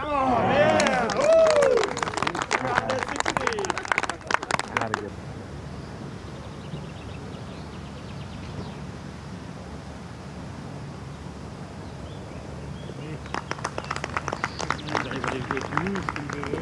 Come on, yeah! Woo! 360. Not a good. J'arrive à les jouer tous, comme je veux.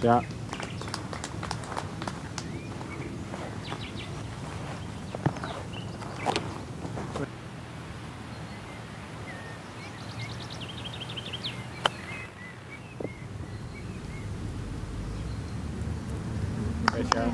Yeah. Great shot.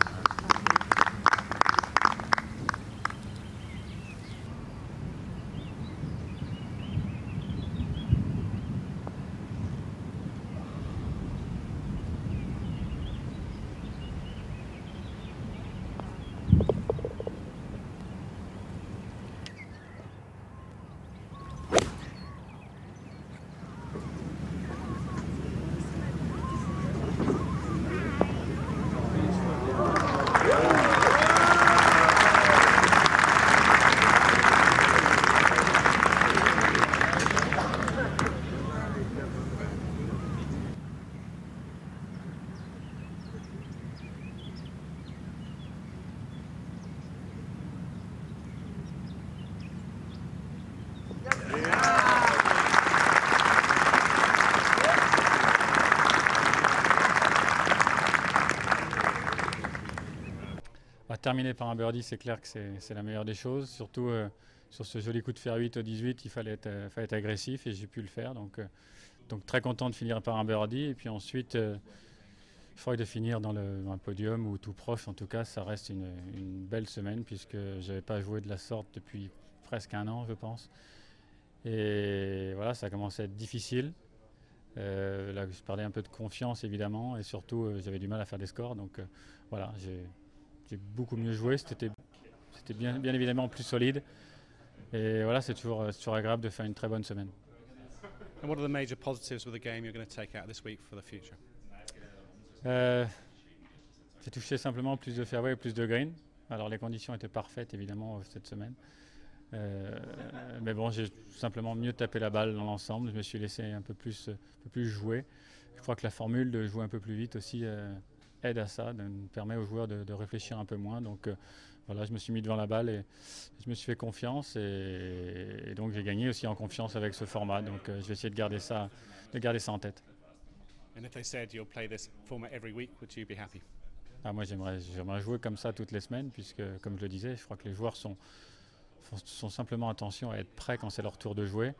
Terminer par un birdie, c'est clair que c'est la meilleure des choses. Surtout sur ce joli coup de fer 8 au 18, il fallait être agressif et j'ai pu le faire. Donc très content de finir par un birdie. Et puis ensuite, il faudrait de finir dans un podium ou tout proche. En tout cas, ça reste une belle semaine puisque je n'avais pas joué de la sorte depuis presque un an, je pense. Et voilà, ça a commencé à être difficile. Là, je parlais un peu de confiance évidemment et surtout, j'avais du mal à faire des scores. Donc voilà, j'ai beaucoup mieux joué, c'était bien évidemment plus solide. Et voilà, c'est toujours agréable de faire une très bonne semaine. And what are the major positives with the game you're going to take out this week for the future? J'ai touché simplement plus de fairway et plus de green. Alors les conditions étaient parfaites évidemment cette semaine. Mais bon, j'ai simplement mieux tapé la balle dans l'ensemble. Je me suis laissé un peu plus jouer. Je crois que la formule de jouer un peu plus vite aussi aide à ça, permet aux joueurs de réfléchir un peu moins. Donc voilà, je me suis mis devant la balle et je me suis fait confiance et donc j'ai gagné aussi en confiance avec ce format. Donc je vais essayer de garder ça en tête. And if they said you'll play this format every week, would you be happy? Moi j'aimerais jouer comme ça toutes les semaines puisque comme je le disais, je crois que les joueurs sont simplement attention à être prêts quand c'est leur tour de jouer.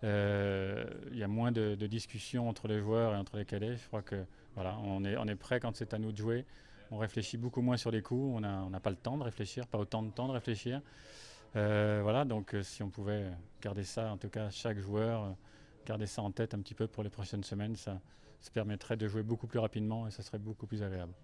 Il y a moins de discussions entre les joueurs et entre les cadets. Je crois que voilà, on est prêt quand c'est à nous de jouer. On réfléchit beaucoup moins sur les coups. On n'a pas le temps de réfléchir, pas autant de temps de réfléchir. Voilà, donc si on pouvait garder ça, en tout cas chaque joueur, garder ça en tête un petit peu pour les prochaines semaines, ça permettrait de jouer beaucoup plus rapidement et ça serait beaucoup plus agréable.